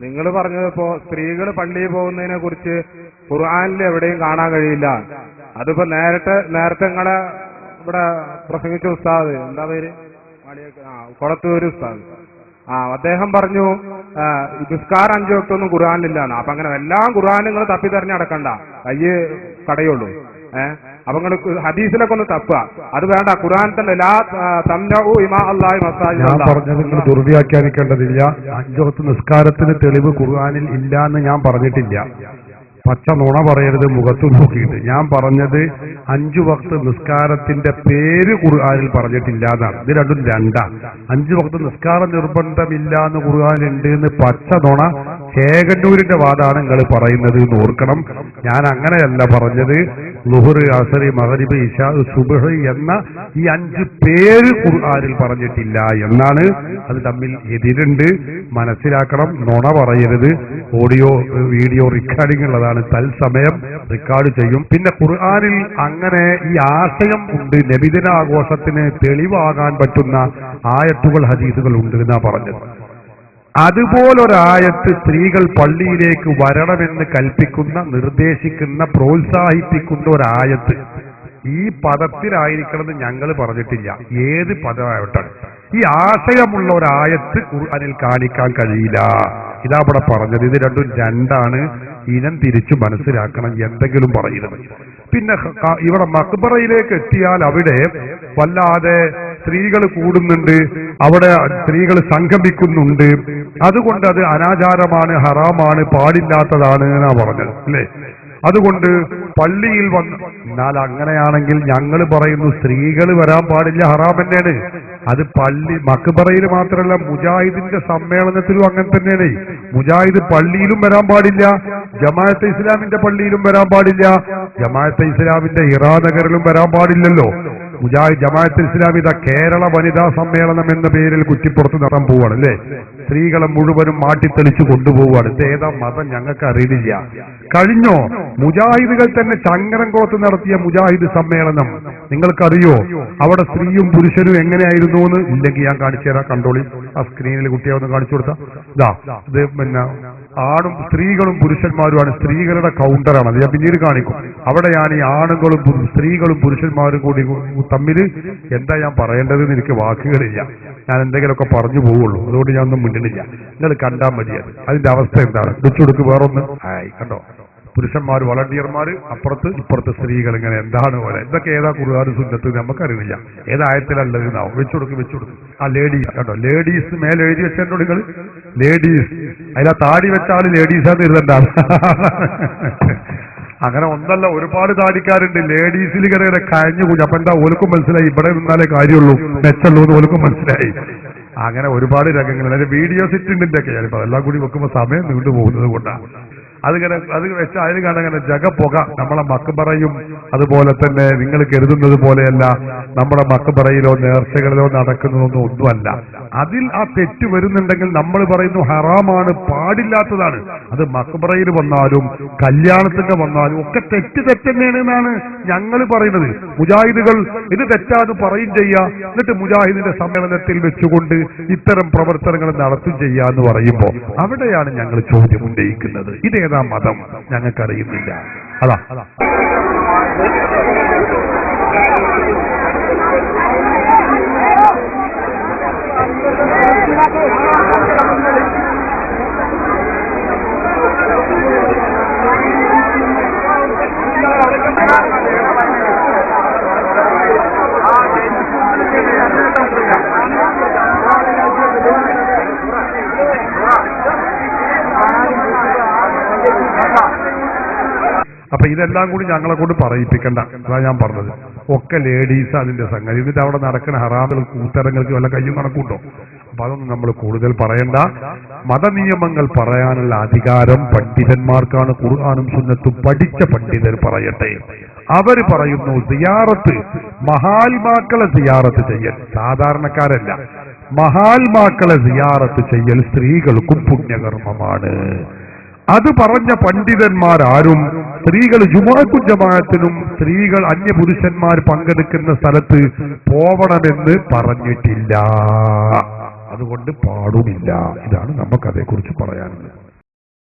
നിങ്ങൾ പറഞ്ഞതിപ്പോ സ്ത്രീകൾ പള്ളിയിൽ പോകുന്നതിനെ കുറിച്ച് ഖുർആനിൽ എവിടെയും കാണാൻ കഴിയില്ല. അതിപ്പോ നേരത്തെ നിങ്ങളെ ഇവിടെ പ്രസംഗിച്ച ഉസ്താദ്, എന്താ പേര്, കൊളത്തൂർ ഉസ്താദ്, അദ്ദേഹം പറഞ്ഞു നിസ്കാരം 5 വക്തൊന്നും ഖുർആനിലില്ലാന്ന്. അപ്പൊ അങ്ങനെ എല്ലാം ഖുർആൻ നിങ്ങൾ തപ്പി തെരഞ്ഞ് നടക്കണ്ട, കയ്യ് കടയുള്ളൂ. അപ്പൊ നിങ്ങൾ ഹദീസിലൊക്കെ ഒന്ന് തപ്പുക. അത് വേണ്ട, ഖുർആൻ തന്നെ പറഞ്ഞത് ദുർവ്യാഖ്യാനിക്കേണ്ടതില്ല. 5 വക്ത് നിസ്കാരത്തിന് തെളിവ് ഖുർആനിൽ ഇല്ല എന്ന് ഞാൻ പറഞ്ഞിട്ടില്ല. പച്ച നുണ പറയരുത് മുഖത്തു നോക്കിയിട്ട്. ഞാൻ പറഞ്ഞത് 5 വക്ത് നിസ്കാരത്തിന്റെ പേര് ഖുർആനിൽ പറഞ്ഞിട്ടില്ല എന്നാണ്. ഇത് രണ്ടും രണ്ടാ. 5 വക്ത് നിസ്കാരം നിർബന്ധമില്ല എന്ന് ഖുർആനിലുണ്ട് എന്ന് പച്ച നുണ ചേകന്നൂരിന്റെ വാദമാണ് നിങ്ങൾ പറയുന്നത് എന്ന് ഓർക്കണം. ഞാൻ അങ്ങനെയല്ല പറഞ്ഞത്. ളുഹർ, അസർ, മഗ്രിബ്, ഇശാ, സുബ്ഹ് എന്ന ഈ 5 പേര് ഖുർആനിൽ പറഞ്ഞിട്ടില്ല എന്നാണ്. അത് തമ്മിൽ എതിരുണ്ട്, മനസ്സിലാക്കണം. നുണ പറയരുത്. ഓഡിയോ വീഡിയോ റെക്കോർഡിംഗ് ഉള്ളതാണ്, തത്സമയം റെക്കോർഡ് ചെയ്യും. പിന്നെ ഖുർആനിൽ അങ്ങനെ ഈ ആശയം ഉണ്ട്, നബിദിനാഘോഷത്തിന് തെളിവാകാൻ പറ്റുന്ന ആയത്തുകൾ, ഹദീസുകൾ ഉണ്ട് എന്നാ പറഞ്ഞത്. അതുപോലൊരായത്ത് സ്ത്രീകൾ പള്ളിയിലേക്ക് വരണമെന്ന് കൽപ്പിക്കുന്ന, നിർദ്ദേശിക്കുന്ന, പ്രോത്സാഹിപ്പിക്കുന്ന ഒരായത്ത് ഈ പദത്തിലായിരിക്കണമെന്ന് ഞങ്ങൾ പറഞ്ഞിട്ടില്ല. ഏത് പദമാവട്ടെ, ഈ ആശയമുള്ള ഒരായത്ത് ഖുർആനിൽ കാണിക്കാൻ കഴിയില്ല. ഇതാ ഇവിടെ പറഞ്ഞത്. ഇത് രണ്ടും രണ്ടാണ്. ഇനം തിരിച്ചു മനസ്സിലാക്കണം എന്തെങ്കിലും പറയുന്നത്. പിന്നെ ഇവിടെ മഖ്ബറയിലേക്ക് എത്തിയാൽ അവിടെ വല്ലാതെ സ്ത്രീകൾ കൂടുന്നുണ്ട്, അവിടെ സ്ത്രീകൾ സംഗമിക്കുന്നുണ്ട്. അതുകൊണ്ട് അത് അനാചാരമാണ്, ഹറാമാണ്, പാടില്ലാത്തതാണ് എന്നാ പറഞ്ഞത് അല്ലേ. അതുകൊണ്ട് പള്ളിയിൽ വന്ന്, എന്നാൽ അങ്ങനെയാണെങ്കിൽ ഞങ്ങൾ പറയുന്നു സ്ത്രീകൾ വരാൻ പാടില്ല, ഹറാം തന്നെയാണ്. അത് പള്ളി മഖ്ബറയിൽ മാത്രമല്ല, മുജാഹിദിന്റെ സമ്മേളനത്തിലും അങ്ങനെ തന്നെയാണ്. മുജാഹിദ് പള്ളിയിലും വരാൻ പാടില്ല, ജമാഅത്തെ ഇസ്ലാമിന്റെ പള്ളിയിലും വരാൻ പാടില്ല, ജമാഅത്തെ ഇസ്ലാമിന്റെ ഇറാനഗറിലും വരാൻ പാടില്ലല്ലോ. മുജാഹിദ് ജമാഅത്തെ ഇസ്ലാമി ഇതാ കേരള വനിതാ സമ്മേളനം എന്ന പേരിൽ കുറ്റിപ്പുറത്ത് നടത്താൻ പോവാണ് അല്ലേ. സ്ത്രീകളെ മുഴുവനും മാറ്റിത്തെളിച്ചു കൊണ്ടുപോവാണ്. ഇത് ഏതാ മതം ഞങ്ങൾക്ക് അറിയില്ല. കഴിഞ്ഞോ മുജാഹിദുകൾ തന്നെ ചങ്ങരംകുളത്ത് നടത്തിയ മുജാഹിദ് സമ്മേളനം നിങ്ങൾക്കറിയോ? അവിടെ സ്ത്രീയും പുരുഷനും എങ്ങനെയായിരുന്നു എന്ന്? ഇല്ലെങ്കിൽ ഞാൻ കാണിച്ചു തരാം, കണ്ടോളി. ആ സ്ക്രീനിൽ കുട്ടിയെ ഒന്ന് കാണിച്ചു കൊടുത്താ ഇതാ, ഇത് പിന്നെ ആണും സ്ത്രീകളും പുരുഷന്മാരുമാണ്. സ്ത്രീകളുടെ കൗണ്ടറാണ് അത്, ഞാൻ പിന്നീട് കാണിക്കും. അവിടെയാണ് ഈ ആണുങ്ങളും സ്ത്രീകളും പുരുഷന്മാരും കൂടി തമ്മിൽ എന്താ ഞാൻ പറയേണ്ടതെന്ന് എനിക്ക് വാക്കുകളില്ല. ഞാൻ എന്തെങ്കിലുമൊക്കെ പറഞ്ഞു പോവുള്ളൂ. അതുകൊണ്ട് ഞാൻ ഒന്നും മിണ്ടുന്നില്ല. നിങ്ങൾ കണ്ടാൽ മതിയത്. അതിന്റെ അവസ്ഥ എന്താണ്? വെച്ചുകൊടുക്ക് വേറൊന്ന്. കണ്ടോ, പുരുഷന്മാർ വളണ്ടിയർമാര്, അപ്പുറത്ത് ഇപ്പുറത്ത് സ്ത്രീകൾ. ഇങ്ങനെ എന്താണ് പോലെ ഇതൊക്കെ ഏതാ ഖുർആൻ സുന്നത്ത് നമുക്കറിയില്ല. ഏതായത്തിലല്ലത് നാവും. വെച്ചുകൊടുക്ക്. ആ ലേഡീസ് കണ്ടോ, ലേഡീസ് മേലെ എഴുതി വെച്ചോ നിങ്ങൾ, ലേഡീസ്. അതിലാ താടി വെച്ചാൽ ലേഡീസാന്ന് എഴുതണ്ട. അങ്ങനെ ഒന്നല്ല, ഒരുപാട് താടിക്കാരുണ്ട്. ലേഡീസിൽ ഇങ്ങനെ കഴിഞ്ഞുകൂടി. അപ്പൊ എന്താ ഓൽക്കും മനസ്സിലായി ഇവിടെ നിന്നാലേ കാര്യമുള്ളൂ, മെച്ചമുള്ളൂ എന്ന് ഓൽക്കും മനസ്സിലായി. അങ്ങനെ ഒരുപാട് രംഗങ്ങൾ അതിന്റെ വീഡിയോസ് ഇട്ടിട്ടുണ്ട് ഒക്കെ. ഞാനിപ്പോ അതെല്ലാം കൂടി വെക്കുമ്പോൾ സമയം നീണ്ടു പോകുന്നത് കൊണ്ടാണ്. അത് വെച്ചാൽ അതിന് കാണാൻ ജഗപ്പുക. നമ്മളെ മഖ്ബറയും അതുപോലെ തന്നെ നിങ്ങൾ കരുതുന്നത് പോലെയല്ല. നമ്മുടെ മഖ്ബറയിലോ നേർച്ചകളിലോ നടക്കുന്നതൊന്നും ഒന്നുമല്ല. അതിൽ ആ തെറ്റ് വരുന്നുണ്ടെങ്കിൽ നമ്മൾ പറയുന്നു ഹറാമാണ്, പാടില്ലാത്തതാണ്. അത് മഖ്ബറയിൽ വന്നാലും കല്യാണത്തിന്റെ വന്നാലും ഒക്കെ തെറ്റ് തന്നെയാണ് എന്നാണ് ഞങ്ങൾ പറയുന്നത്. മുജാഹിദുകൾ ഇത് തെറ്റാന്ന് പറയും ചെയ്യുക, എന്നിട്ട് മുജാഹിദിന്റെ സമ്മേളനത്തിൽ വെച്ചുകൊണ്ട് ഇത്തരം പ്രവർത്തനങ്ങൾ നടത്തും ചെയ്യാന്ന് പറയുമ്പോൾ അവിടെയാണ് ഞങ്ങൾ ചോദ്യം ഉന്നയിക്കുന്നത്. ഇതേതാ മതം ഞങ്ങൾക്കറിയുന്നില്ല. അതാ അപ്പൊ ഇതെല്ലാം കൂടി ഞങ്ങളെ കൊണ്ട് പറയിപ്പിക്കണ്ട. അതാ ഞാൻ പറഞ്ഞത്. ഒക്കെ ലേഡീസ് അതിന്റെ സംഗതി. എന്നിട്ട് അവിടെ നടക്കുന്ന ഹറാമുകൾ കൂത്തരങ്ങൾക്ക് വല്ല കയ്യും കണക്കുണ്ടോ? അപ്പൊ അതൊന്നും നമ്മൾ കൂടുതൽ പറയണ്ട. മതനിയമങ്ങൾ പറയാനുള്ള അധികാരം പണ്ഡിതന്മാർക്കാണ്. ഖുർആനും സുന്നത്തും പഠിച്ച പണ്ഡിതർ പറയട്ടെ. അവര് പറയുന്നു സിയാറത്ത്, മഹാത്മാക്കളെ സിയാറത്ത് ചെയ്യൽ, സാധാരണക്കാരല്ല, മഹാത്മാക്കളെ സിയാറത്ത് ചെയ്യൽ സ്ത്രീകൾക്കും പുണ്യകർമ്മമാണ്. അത് പറഞ്ഞ പണ്ഡിതന്മാരാരും സ്ത്രീകൾ ജുമുഅക്കും ജമാഅത്തിനും സ്ത്രീകൾ അന്യപുരുഷന്മാർ പങ്കെടുക്കുന്ന സ്ഥലത്ത് പോവണമെന്ന് പറഞ്ഞിട്ടില്ല. അതുകൊണ്ട് പാടുമില്ല. ഇതാണ് നമുക്കതേക്കുറിച്ച് പറയാനുള്ളത്.